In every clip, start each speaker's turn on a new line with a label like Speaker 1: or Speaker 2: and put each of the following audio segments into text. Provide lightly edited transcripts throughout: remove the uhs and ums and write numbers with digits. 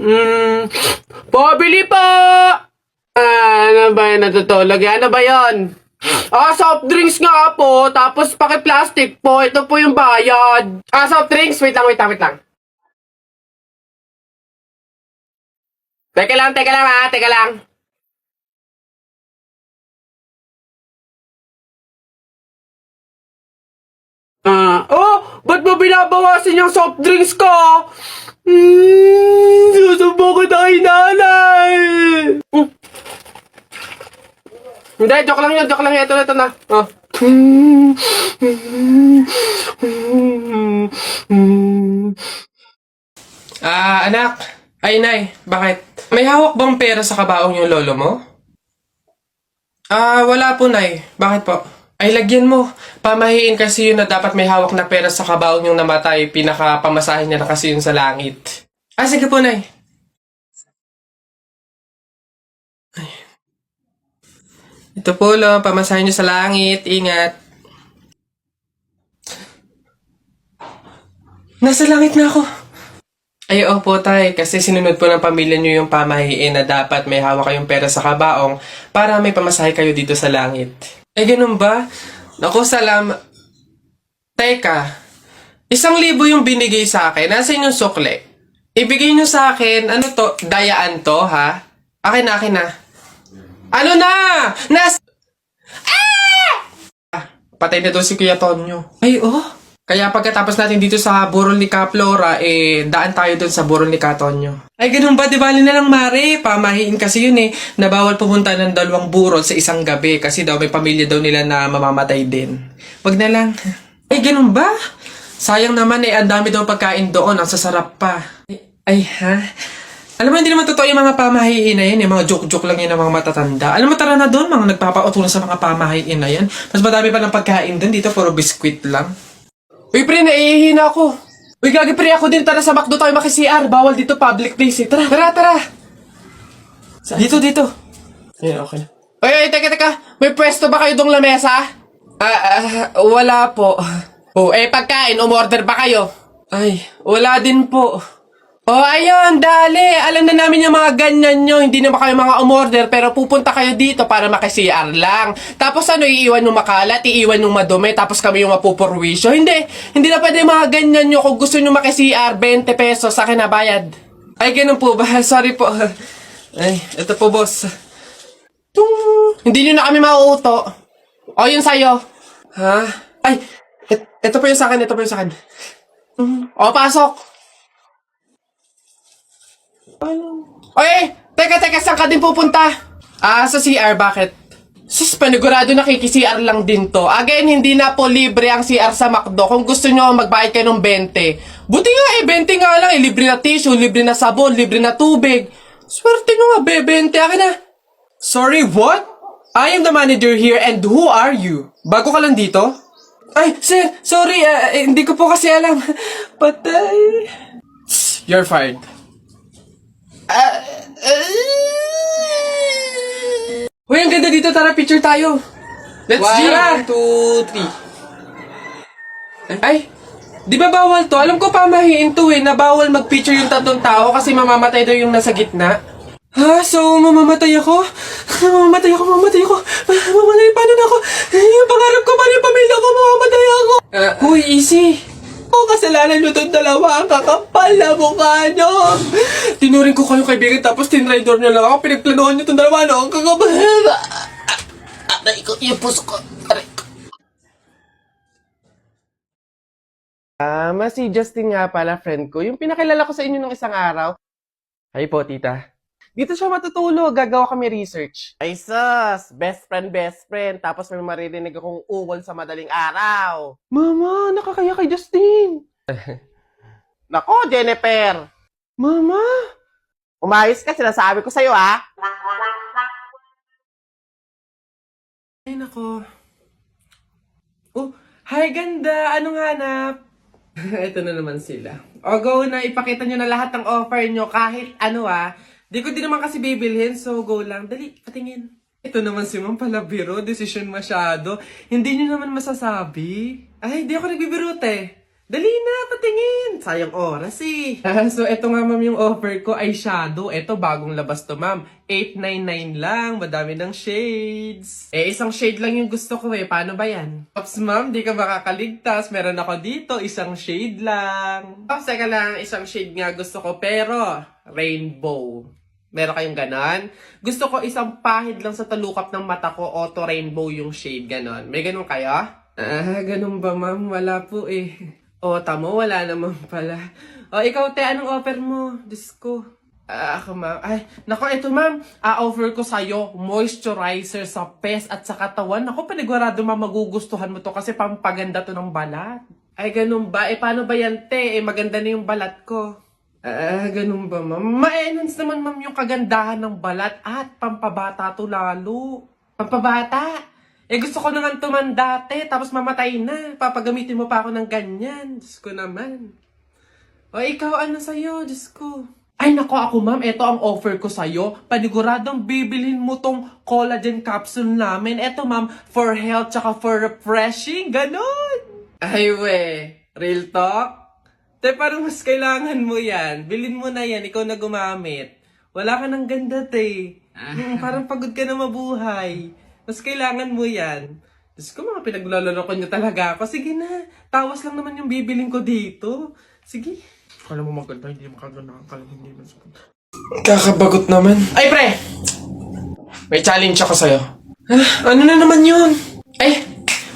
Speaker 1: Mm, pabili po! Ano ba yun? Natutulog yan? Ano ba yun? Soft drinks nga po. Tapos paki-plastic po. Ito po yung bayad. Soft drinks. Wait lang, wait lang, wait lang. Teka lang ha. Teka lang. Ba't mo binabawasan yung soft drinks ko? Susubo ko tayo nanay. Hindi, joke lang yun, joke lang yun. Ito na.
Speaker 2: Anak. Ay, nay. Bakit? May hawak bang pera sa kabaong yung lolo mo? Wala po, nay. Bakit po? Ay, lagyan mo. Pamahiin kasi yun na dapat may hawak na pera sa kabaong yung namatay. Pinaka-pamasahin niya na kasi yun sa langit. Sige po, nay. Ay. Ito po, lo. Pamasahin niyo sa langit. Ingat. Nasa langit na ako. Ay, opo, tay. Kasi sinunod po ng pamilya niyo yung pamahiin na dapat may hawak kayong pera sa kabaong para may pamasahe kayo dito sa langit. Eh, ganun ba? Naku, Teka, 1,000 yung binigay sa akin. Nasa yung sukle? Ibigay nyo sa akin, ano to? Dayaan to, ha? Akin na. Ano na? Patay na daw si Kuya Tonyo. Ay, Kaya pagkatapos natin dito sa burol ni Flora, daan tayo dun sa burol ni Tonyo. Ay, ganun ba? Di bali na lang, Mare. Pamahiin kasi yun na bawal pumunta ng 2 burol sa isang gabi kasi daw may pamilya daw nila na mamamatay din. Wag na lang. Ay, ganun ba? Sayang naman ang dami daw pagkain doon. Ang sasarap pa. Ay, ha? Alam mo, hindi naman totoo yung mga pamahiin na yan. Yung mga joke-joke lang yun ng mga matatanda. Alam mo, tara na doon. Mga nagpapautulan sa mga pamahiin na yan. Mas madami pa ng pagkain doon. Dito, puro biskwit lang. Uy, pre, naiihina ako. Uy, gagi, pre, ako din. Tara sa McDo tayo maki-CR. Bawal dito, public place eh. Tara. Dito. Ayun, okay. Uy, teka. May pwesto ba kayo dong lamesa? Wala po. Pagkain, umorder ba kayo? Ay, wala din po. Ayun, dali. Alam na namin yung mga ganyan nyo. Hindi naman kayo mga umorder, pero pupunta kayo dito para maki-CR lang. Tapos iiwan yung makalat, iiwan yung madumi, tapos kami yung mapupurwisyo. Hindi na pwede mga ganyan nyo. Kung gusto nyo maki-CR, 20 pesos, sa akin na bayad. Ay, ganun po ba? Sorry po. Ay, ito po, boss. Hindi nyo na kami mauuto. Yun sa'yo. Ha? Ay, ito po yung sa akin, pasok. Teka, saan ka din pupunta? Sa CR, bakit? Sus, panigurado nakiki-CR lang din to. Again, hindi na po libre ang CR sa McDo. Kung gusto nyo, magbayad kayo ng 20. Buti nga 20 nga lang libre na tissue, libre na sabon, libre na tubig. Swerte nyo nga, 20. Akin na. Sorry, what? I am the manager here and who are you? Bago ka lang dito? Ay, sir, sorry, hindi ko po kasi alam. Patay. You're fired. Hoy, ang ganda dito. Tara, picture tayo. Let's G. 1, 2, 3. Ay, di ba bawal to? Alam ko pamahiin to na bawal mag-picture yung 3 tao kasi mamamatay daw yung nasa gitna. So mamamatay ako? Mamamatay ako. Paano na ako? Yung pangarap ko, paano yung pamilya ko? Mamamatay ako. Huy, easy. Kasalanan nyo itong dalawa, ang kakapal na mukha nyo. Tinuring ko kayo kaibigan, tapos tinraidor nyo lang ako. Pinagplanuhan nyo itong dalawa, no? Ang kakapal. Aray ko, yung puso ko. Aray ko. Si Justin nga pala, friend ko. Yung pinakilala ko sa inyo nung isang araw. Ay po, tita. Dito siya matutulog. Gagawa kami research. Ay sus! Best friend. Tapos may maririnig akong ungol sa madaling araw. Mama, nakakaya kay Justin. Nako, Jennifer. Mama. Umayos ka, sinasabi ko sa'yo, ha? Ay, nako. Hi, ganda. Anong hanap? Ito na naman sila. Go na. Ipakita nyo na lahat ng offer nyo kahit ano, Di ko din naman kasi bibilhin, so go lang. Dali, patingin. Ito naman si Ma'am Palabiro, decision masyado. Hindi niyo naman masasabi. Ay, di ako nagbibiro, te. Dali na, patingin. Sayang oras eh. So, eto nga ma'am yung offer ko, eyeshadow. Eto, bagong labas to ma'am. 899 lang, madami ng shades. Isang shade lang yung gusto ko eh. Paano ba yan? Ops ma'am, di ka makakaligtas. Meron ako dito, isang shade lang. Ops, teka lang, isang shade nga gusto ko. Pero, rainbow. Meron kayong ganon? Gusto ko isang pahid lang sa talukap ng mata ko, auto rainbow yung shade, ganon. May ganon kayo? Ganun ba ma'am? Wala po eh. Tamo, wala naman pala. Ikaw te, anong offer mo? Diyos ko. Ako ma'am. Nako, ito ma'am. Offer ko sa'yo, moisturizer sa pes at sa katawan. Nako, panigurado ma'am, magugustuhan mo to kasi pampaganda to ng balat. Ganun ba? Paano ba yan te? Maganda na yung balat ko. Ganun ba ma'am? Ma-enhance naman ma'am yung kagandahan ng balat at pampabata to lalo. Pampabata? Gusto ko naman tumanda, te, tapos mamatay na. Papagamitin mo pa ako ng ganyan. Diyos ko naman. Ikaw, ano sa'yo? Diyos ko. Nako ako, ma'am. Ito ang offer ko sa'yo. Paniguradong bibilhin mo tong collagen capsule namin. Ito, ma'am, for health tsaka for refreshing. Ganon. We. Real talk? Te, parang mas kailangan mo yan. Bilhin mo na yan. Ikaw na gumamit. Wala ka ng ganda, te. Parang pagod ka na mabuhay. Mas kailangan mo yan. Diyos ko, mga pinaglalaro ko niyo talaga ako. Sige na, tawas lang naman yung bibiling ko dito. Sige. Kala mo maganda, hindi makaganda. Kala hindi masukot. Kakabagot naman. Ay, pre! May challenge ako sa'yo. Ano na naman yun?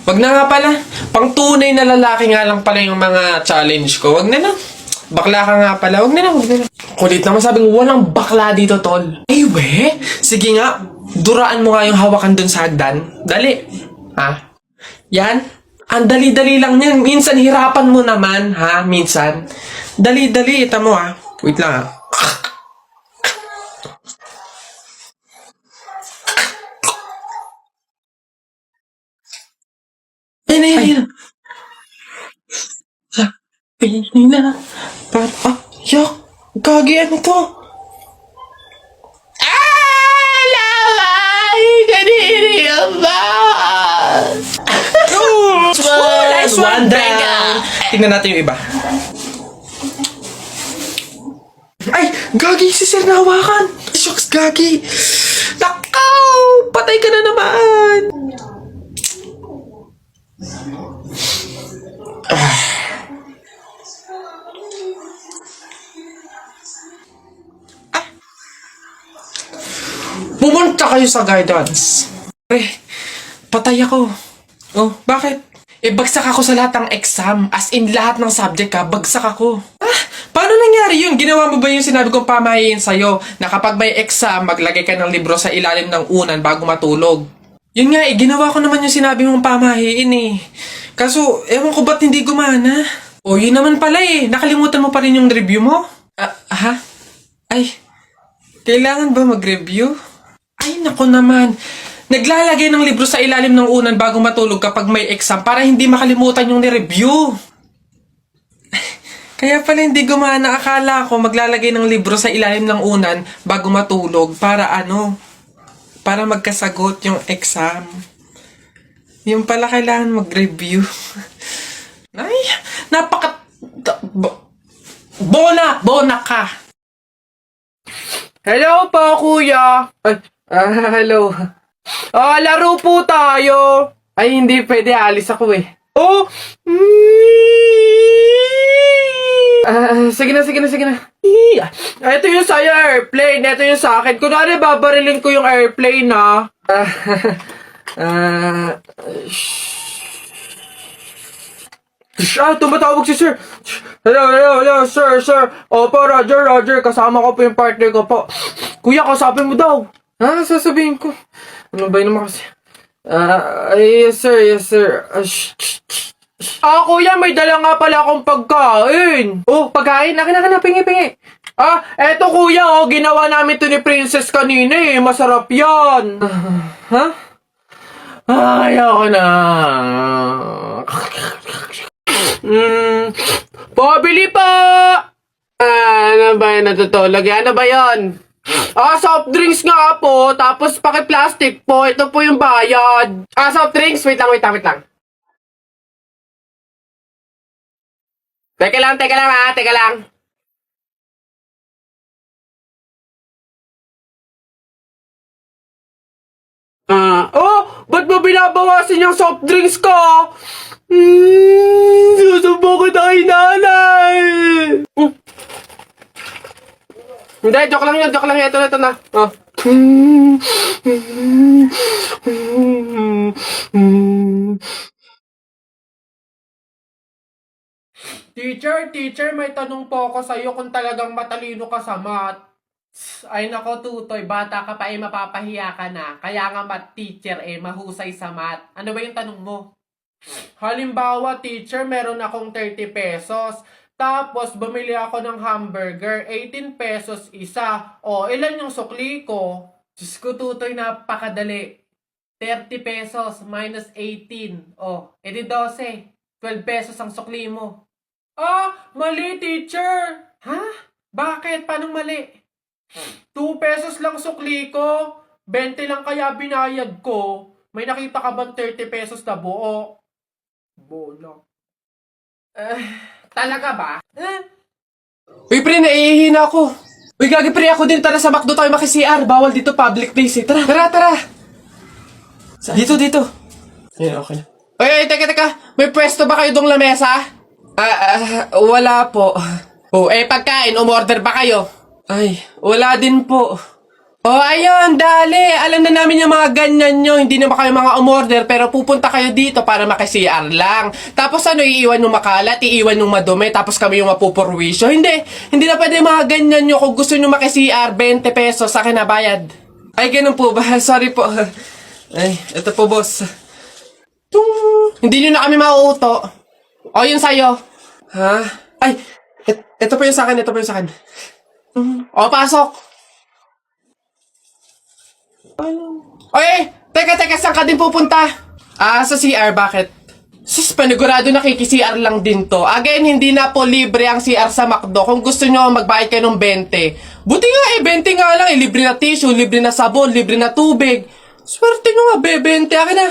Speaker 2: Wag na nga pala. Pang tunay na lalaki nga lang pala yung mga challenge ko. Wag na lang. Bakla ka nga pala. Wag na lang, wag na lang. Kulit naman, sabing walang bakla dito, tol. We? Sige nga. Duraan mo nga yung hawakan dun sa hagdan. Dali. Yan. Ang dali-dali lang yan. Minsan hirapan mo naman, ha? Minsan. Dali-dali. Ito mo, ha? Wait lang, ha? Yan. Sabi na. Yak. Gagi, ano to? Nice one down. Tingnan natin yung iba. Gagi, si Sir nahawakan. Shucks, Gagi. Nakaw! Patay ka na naman. Pumunta kayo sa guidance. Patay ako. Bakit? Bagsak ako sa lahat ng exam. As in, lahat ng subject bagsak ako. Paano nangyari yun? Ginawa mo ba yung sinabi kong pamahiin sa'yo na kapag may exam, maglagay ka ng libro sa ilalim ng unan bago matulog? Yun nga ginawa ko naman yung sinabi mong pamahiin Kaso, ewan ko ba't hindi gumana? Yun naman pala nakalimutan mo pa rin yung review mo? Kailangan ba mag-review? Nako naman. Naglalagay ng libro sa ilalim ng unan bago matulog kapag may exam para hindi makalimutan yung ni-review. Kaya pala hindi gumana. Akala ko maglalagay ng libro sa ilalim ng unan bago matulog para para magkasagot yung exam. Yung pala kailangan mag-review. Bona ka.
Speaker 1: Hello po, kuya. Hello. Laro po tayo. Hindi pwede. Alis ako Sige na. Ito yung sa'yo, airplane. Ito yung sa akin. Kunwari, babarilin ko yung airplane, tumatawag si sir. Hello, sir. Opo, Roger. Kasama ko po yung partner ko po. Kuya, kausapin mo daw. Sasabihin ko. Ano ba yun naman kasi? Yes, sir. Kuya, may dala nga pala akong pagkain. Pagkain? Akin na, pingi. Eto kuya, ginawa namin to ni Princess kanina Masarap yan. Ayoko na. Pabili pa! Ano ba yun natutulog? Ano ba yun? Soft drinks nga po, tapos paki-plastic po. Ito po yung bayad. Soft drinks, wait lang. Teka lang ha, teka lang. Ba't mo binabawasan yung soft drinks ko? Susubo ko tayo nanay. Hindi, joke lang yun. Ito na. Oh. Teacher, may tanong po ako sa'yo kung talagang matalino ka sa math. Ay nako, Tutoy, bata ka pa mapapahiya ka na. Kaya nga math teacher mahusay sa math. Ano ba yung tanong mo? Halimbawa, teacher, meron akong 30 pesos. Tapos, bumili ako ng hamburger, 18 pesos isa. O, ilan yung sukli ko? Diyos ko, Tutoy, napakadali. 30 pesos minus 18. O, edi 12. 12 pesos ang sukli mo. Mali, teacher. Ha? Bakit? Paano mali? 2 pesos lang sukli ko. 20 lang kaya binayad ko. May nakita ka bang 30 pesos na buo? Bola. Talaga ba?
Speaker 2: Uy, pre, naiihina ako. Uy, gagi, pre, ako din. Tara sa McDo tayo maki-CR. Bawal dito, public place eh. Tara. Dito. Yan, okay. Uy, teka. May pwesto ba kayo dong lamesa? Wala po. Pagkain, umorder ba kayo? Ay, wala din po. Ayun, dali. Alam na namin yung mga ganyan nyo. Hindi naman kayo mga umorder, pero pupunta kayo dito para maki-CR lang. Tapos iiwan yung makalat, iiwan yung madumi, tapos kami yung mapupurwisyo. Hindi na pwede mga ganyan nyo. Kung gusto nyo maki-CR, 20 pesos sa akin na bayad. Ay, ganun po ba? Sorry po. Ay, ito po, boss. Hindi nyo na kami mauuto. Yun sa'yo. Ha? Ay, ito po yung sa akin. Pasok. Teka, saan ka din pupunta? Sa CR, bakit? Sus, panigurado nakiki-CR lang din to. Again, hindi na po libre ang CR sa McDo. Kung gusto nyo, magbayad kayo ng 20. Buti nga 20 nga lang. Libre na tissue, libre na sabon, libre na tubig. Swerte nyo nga, 20. Akin na.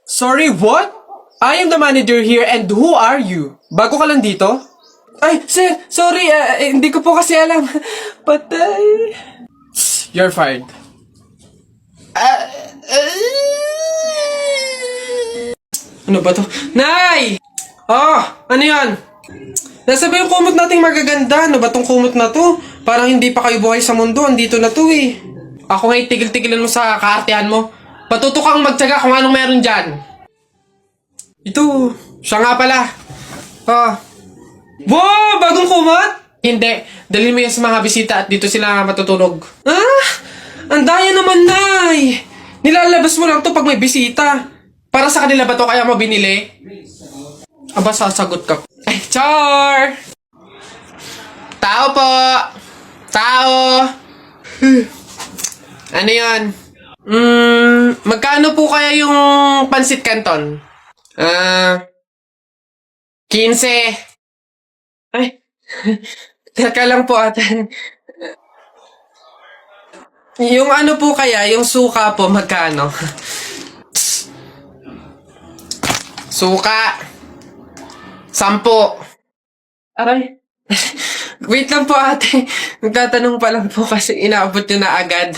Speaker 2: Sorry, what? I am the manager here and who are you? Bago ka lang dito? Ay, sir, sorry, hindi ko po kasi alam. Patay. You're fired. Ano ba to? Nay! Ano yan? Nasa ba yung kumot nating magaganda? Ano ba tong kumot na to? Parang hindi pa kayo buhay sa mundo. Andito na to eh. Ako ngayon tigil-tigilan mo sa kaartehan mo. Patuto kang magtsaga kung anong meron dyan. Ito, siya nga pala. Wow! Bagong kumot? Hindi. Dalhin mo yan sa mga bisita at dito sila matutulog. Ang daya naman, Nay! Nilalabas mo lang to pag may bisita. Para sa kanila ba to kaya mo binili? Aba, sasagot ka. Ay, Char! Tao po! Tao! Ano yan? Magkano po kaya yung pansit canton? 15. Ay, teka lang po atan. Yung ano po kaya, yung suka po, magkano? Suka. 10. Aray. Wait lang po ate. Nagtatanong pa lang po kasi inaabot nyo na agad.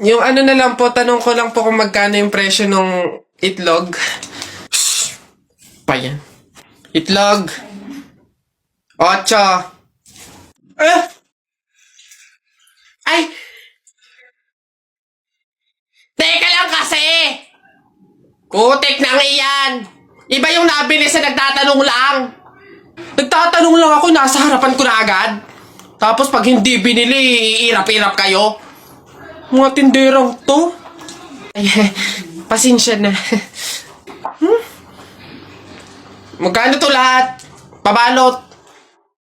Speaker 2: Yung ano na lang po, tanong ko lang po kung magkano yung presyo ng itlog. Shhh. Pa yan. Itlog. 8. Ay! Teka lang kasi! Putik na iyan! Iba yung nabili sa nagtatanong lang. Nagtatanong lang ako, nasa harapan ko na agad. Tapos pag hindi binili, iirap-irap kayo. Mga tinderang to. Ay, pasensya na. Magkano to lahat? Pabalot.